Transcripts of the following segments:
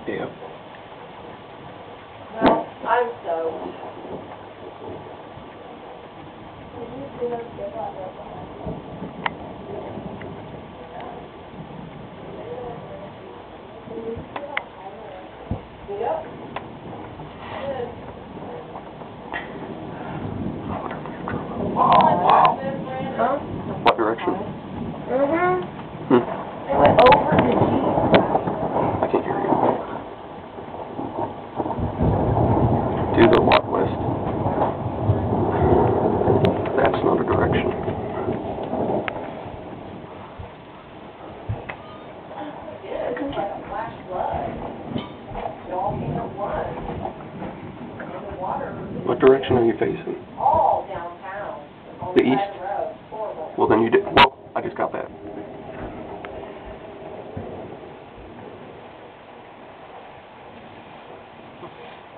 Yeah. Well, I'm so. Yep. Wow. Huh? What direction? Mm-hmm. Hmm. I went over the Jeep. I can't hear you. To the what, west? That's not a direction. Yeah, it's like a flash flood. It all came at once. And the water. What direction are you facing? All downtown. On The side east? of the road. Horrible. Well, then you did. Well, I just got that.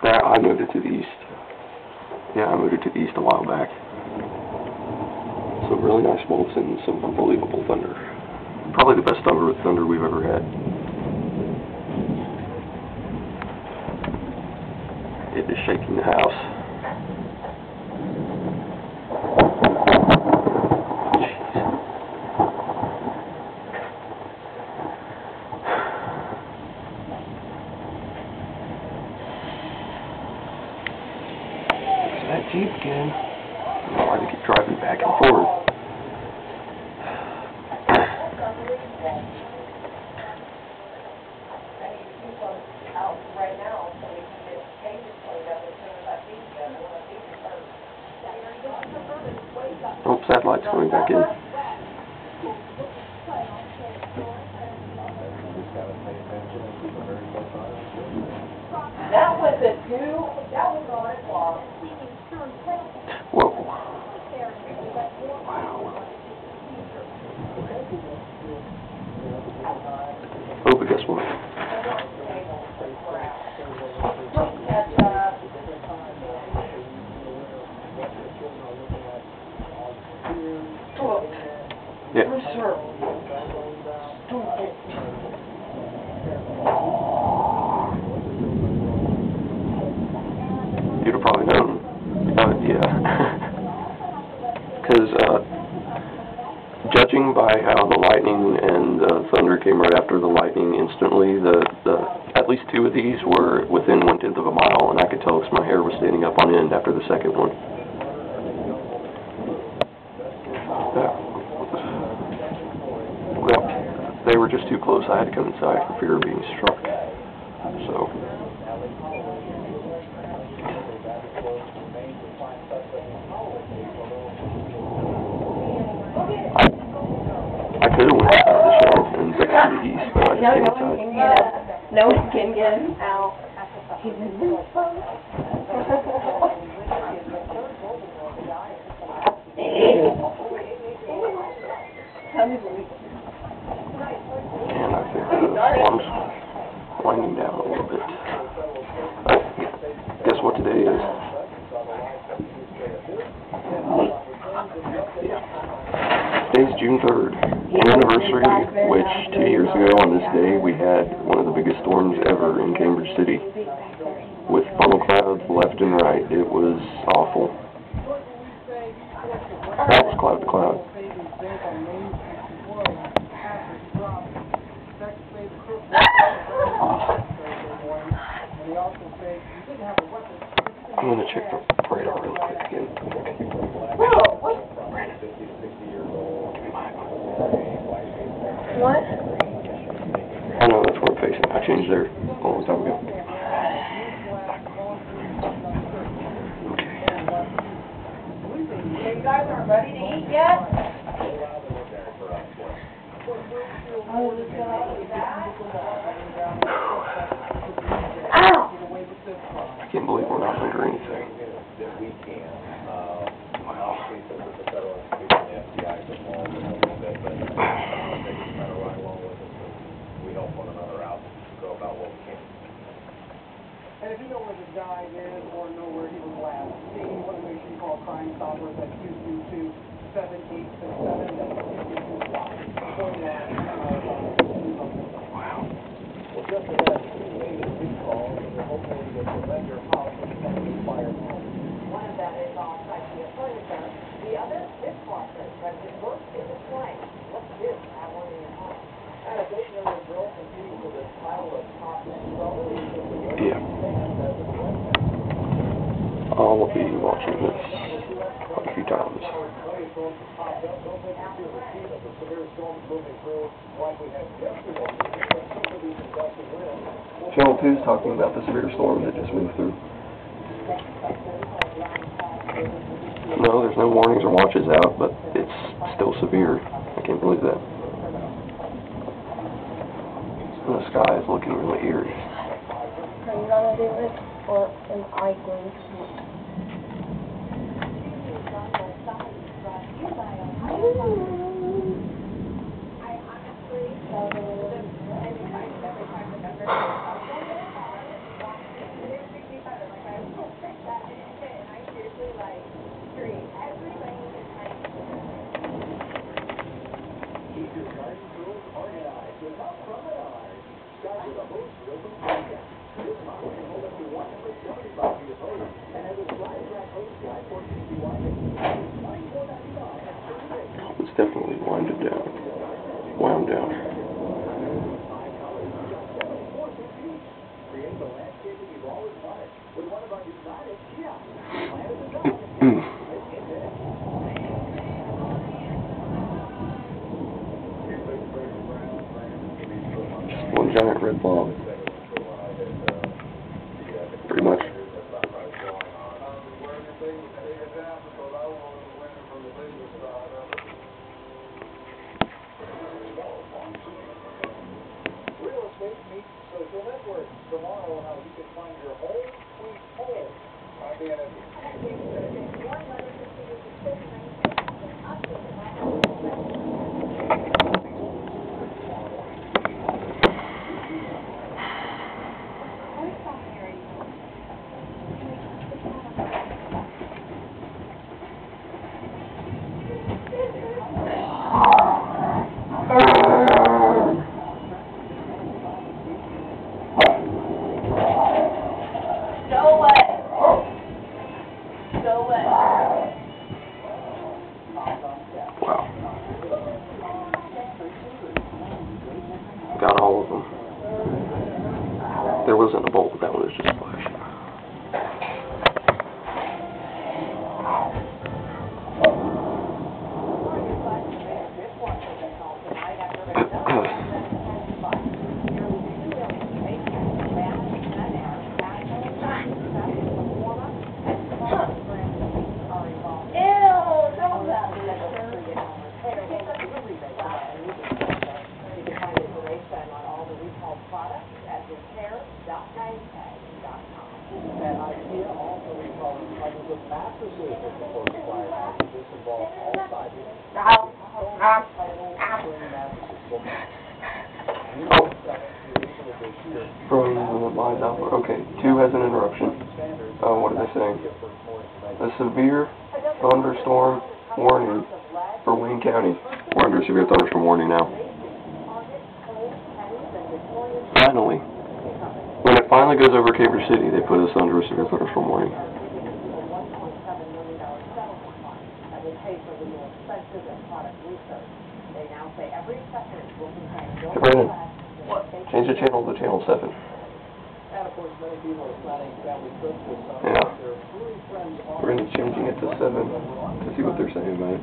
I moved it to the east. Yeah, I moved it to the east a while back. Some really nice bolts and some unbelievable thunder. Probably the best thunder we've ever had. It is shaking the house. That Jeep again. I don't know why they keep driving back and forth. Oh, satellite's coming back in. That was a that was on it long. Whoa. Wow. Oh, but guess what? Yeah. You'd have probably known. Yeah. Because judging by how the lightning and the thunder came right after the lightning instantly, at least two of these were within 1/10 of a mile, and I could tell because my hair was standing up on end after the second one. Well, they were just too close. I had to come inside for fear of being struck. So. I could have went out of the shelf and back to the east, but I just came inside. No one can get him out. He's in this boat. And I think the storm's winding down a little bit. Guess what today is? Yeah. Today's June 3rd, anniversary, which 2 years ago on this day we had one of the biggest storms ever in Cambridge City. With funnel clouds left and right. It was awful. That was cloud to cloud. I'm going to check the radar real quick again. What? Oh no, that's where I'm facing. I changed there a long time ago. Okay. You guys aren't ready to eat yet? Ow! I can't believe we're not under anything. Wow. And if you know where the guy is or know where he was last seen, you want to make sure you call Crime Stoppers at 222-7867. Wow. One of them is all IKEA furniture. The other, dishwasher, but it works in the plane. What's this? I want in your home. And a big number of girls competing for this title of top installer. Yeah. I'll be watching this quite a few times. Channel 2 is talking about the severe storm that just moved through. No, there's no warnings or watches out, but it's still severe. I can't believe that. And the sky is looking really eerie. Are you gonna do it, or am I going to? It's definitely wound down. Just one giant red ball. Pretty much. Real estate meets social networks. Tomorrow, how you can find your home sweet home. I'm Indiana. Wow. Got all of them. There wasn't a bolt, that one was just flash. And IKEA also recalls hundreds of mattresses that before suppliers. This involves all sizes. From my download. Okay, 2 has an interruption. What are they saying? A severe thunderstorm warning for Wayne County. We're under severe thunderstorm warning now. Finally. When it finally goes over Cambridge City, they put us under a severe thunderstorm warning. Hey, Brandon, change the channel to channel 7. Yeah. Brandon's changing it to 7 to see what they're saying about it.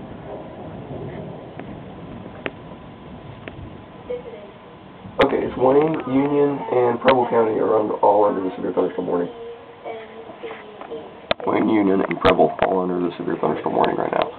Okay, it's Wayne, Union, and Preble County are all under the severe thunderstorm warning. Wayne, Union, and Preble all under the severe thunderstorm warning right now.